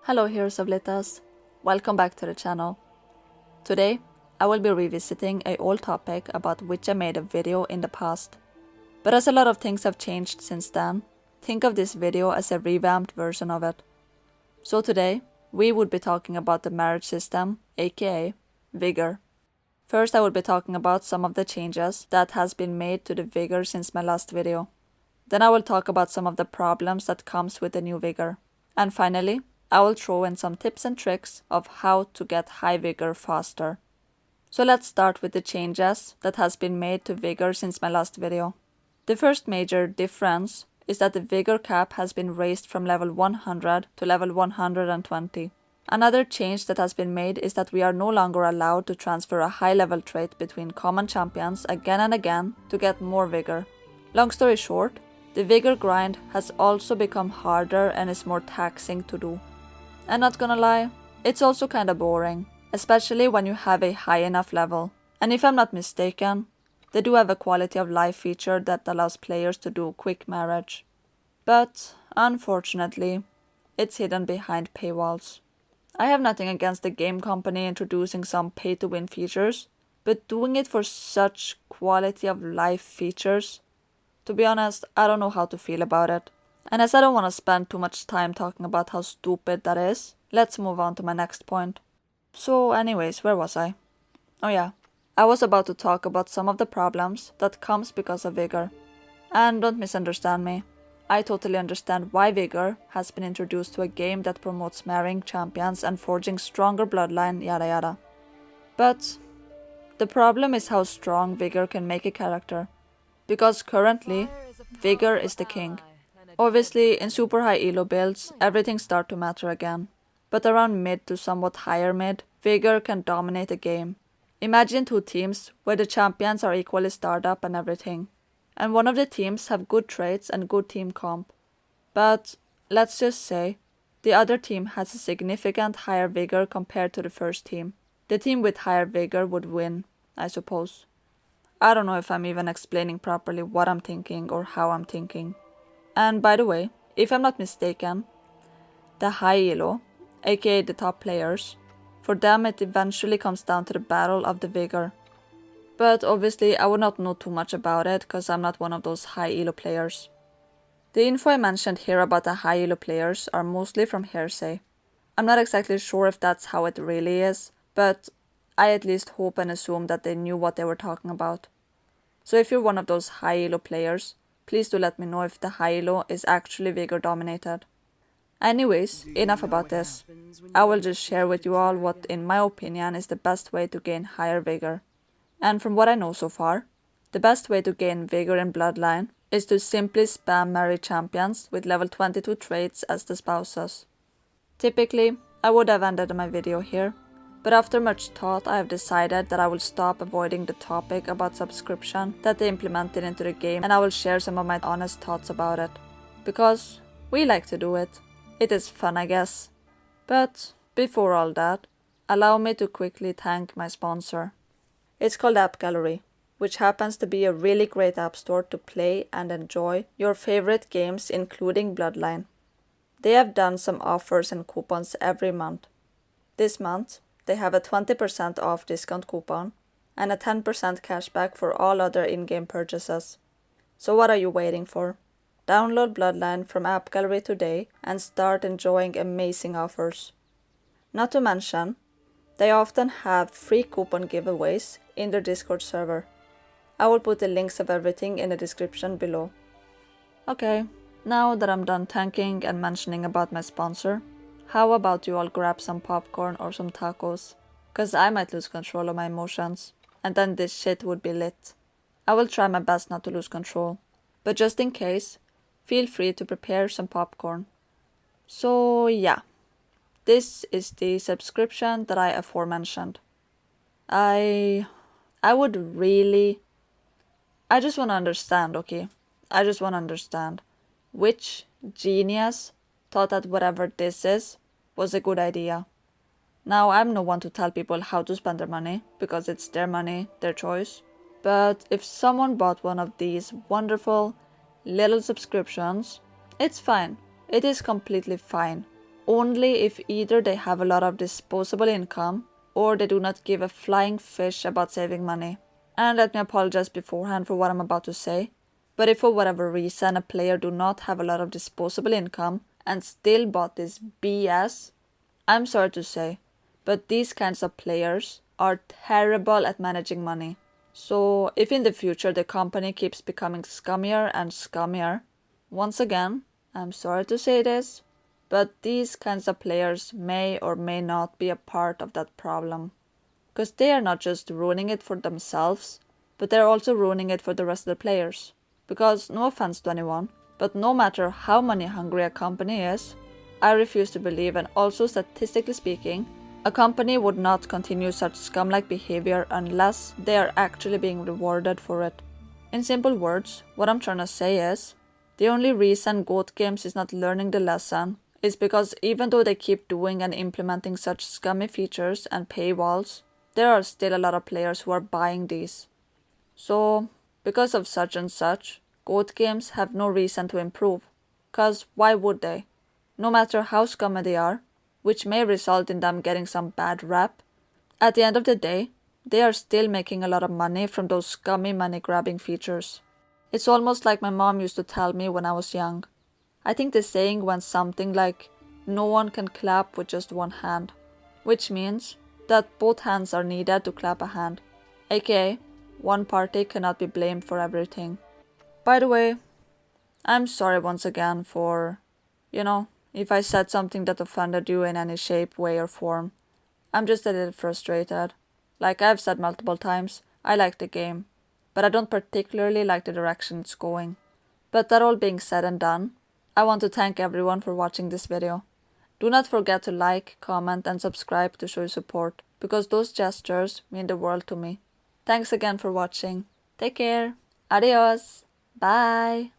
Hello, heroes of Lithas. Welcome back to the channel. Today, I will be revisiting a old topic about which I made a video in the past. But as a lot of things have changed since then, think of this video as a revamped version of it. So today, we would be talking about the marriage system, aka Vigor. First, I will be talking about some of the changes that has been made to the Vigor since my last video. Then I will talk about some of the problems that comes with the new Vigor. And finally, I will throw in some tips and tricks of how to get high Vigor faster. So let's start with the changes that has been made to Vigor since my last video. The first major difference is that the Vigor cap has been raised from level 100 to level 120. Another change that has been made is that we are no longer allowed to transfer a high level trait between common champions again and again to get more Vigor. Long story short, the Vigor grind has also become harder and is more taxing to do. And not gonna lie, it's also kinda boring, especially when you have a high enough level. And if I'm not mistaken, they do have a quality of life feature that allows players to do quick marriage. But, unfortunately, it's hidden behind paywalls. I have nothing against the game company introducing some pay-to-win features, but doing it for such quality of life features, to be honest, I don't know how to feel about it. And as I don't want to spend too much time talking about how stupid that is, let's move on to my next point. So anyways, where was I? Oh yeah, I was about to talk about some of the problems that comes because of Vigor. And don't misunderstand me, I totally understand why Vigor has been introduced to a game that promotes marrying champions and forging stronger bloodline, yada yada. But the problem is how strong Vigor can make a character. Because currently, Vigor is the king. Obviously, in super high elo builds, everything starts to matter again. But around mid to somewhat higher mid, Vigor can dominate a game. Imagine two teams where the champions are equally starred up and everything. And one of the teams have good traits and good team comp. But, let's just say, the other team has a significant higher Vigor compared to the first team. The team with higher Vigor would win, I suppose. I don't know if I'm even explaining properly what I'm thinking or how I'm thinking. And by the way, if I'm not mistaken, the high elo, aka the top players, for them it eventually comes down to the battle of the Vigor. But obviously I would not know too much about it because I'm not one of those high elo players. The info I mentioned here about the high elo players are mostly from hearsay. I'm not exactly sure if that's how it really is, but I at least hope and assume that they knew what they were talking about. So if you're one of those high elo players, please do let me know if the high elo is actually Vigor dominated. Anyways, enough about this. I will just share with you all what in my opinion is the best way to gain higher Vigor. And from what I know so far, the best way to gain Vigor in Bloodline is to simply spam marry champions with level 22 traits as the spouses. Typically, I would have ended my video here, but after much thought I have decided that I will stop avoiding the topic about subscription that they implemented into the game, and I will share some of my honest thoughts about it. Because we like to do it. It is fun, I guess. But before all that, allow me to quickly thank my sponsor. It's called App Gallery, which happens to be a really great app store to play and enjoy your favorite games including Bloodline. They have done some offers and coupons every month. This month, they have a 20% off discount coupon and a 10% cashback for all other in-game purchases. So what are you waiting for? Download Bloodline from App Gallery today and start enjoying amazing offers. Not to mention, they often have free coupon giveaways in their Discord server. I will put the links of everything in the description below. Okay, now that I'm done thanking and mentioning about my sponsor, how about you all grab some popcorn or some tacos? Cause I might lose control of my emotions, and then this shit would be lit. I will try my best not to lose control, but just in case, feel free to prepare some popcorn. So yeah, this is the subscription that I aforementioned. I just want to understand, okay? I just want to understand which genius thought that whatever this is was a good idea. Now, I'm no one to tell people how to spend their money, because it's their money, their choice. But if someone bought one of these wonderful little subscriptions, it's fine. It is completely fine. only if either they have a lot of disposable income or they do not give a flying fish about saving money. And let me apologize beforehand for what I'm about to say, but if for whatever reason a player do not have a lot of disposable income and still bought this BS, I'm sorry to say, but these kinds of players are terrible at managing money. So if in the future the company keeps becoming scummier and scummier, once again, I'm sorry to say this, but these kinds of players may or may not be a part of that problem. Because they are not just ruining it for themselves, but they're also ruining it for the rest of the players. Because, no offense to anyone, but no matter how money hungry a company is, I refuse to believe, and also statistically speaking, a company would not continue such scum-like behavior unless they are actually being rewarded for it. In simple words, what I'm trying to say is, the only reason Goat Games is not learning the lesson is because even though they keep doing and implementing such scummy features and paywalls, there are still a lot of players who are buying these. So, because of such and such, Goat Games have no reason to improve. Cause why would they? No matter how scummy they are, which may result in them getting some bad rap, at the end of the day, they are still making a lot of money from those scummy money-grabbing features. It's almost like my mom used to tell me when I was young. I think the saying went something like, no one can clap with just one hand, which means that both hands are needed to clap a hand, aka one party cannot be blamed for everything. By the way, I'm sorry once again for, if I said something that offended you in any shape, way or form. I'm just a little frustrated. Like I've said multiple times, I like the game, but I don't particularly like the direction it's going. But that all being said and done, I want to thank everyone for watching this video. Do not forget to like, comment and subscribe to show your support, because those gestures mean the world to me. Thanks again for watching. Take care. Adios. Bye.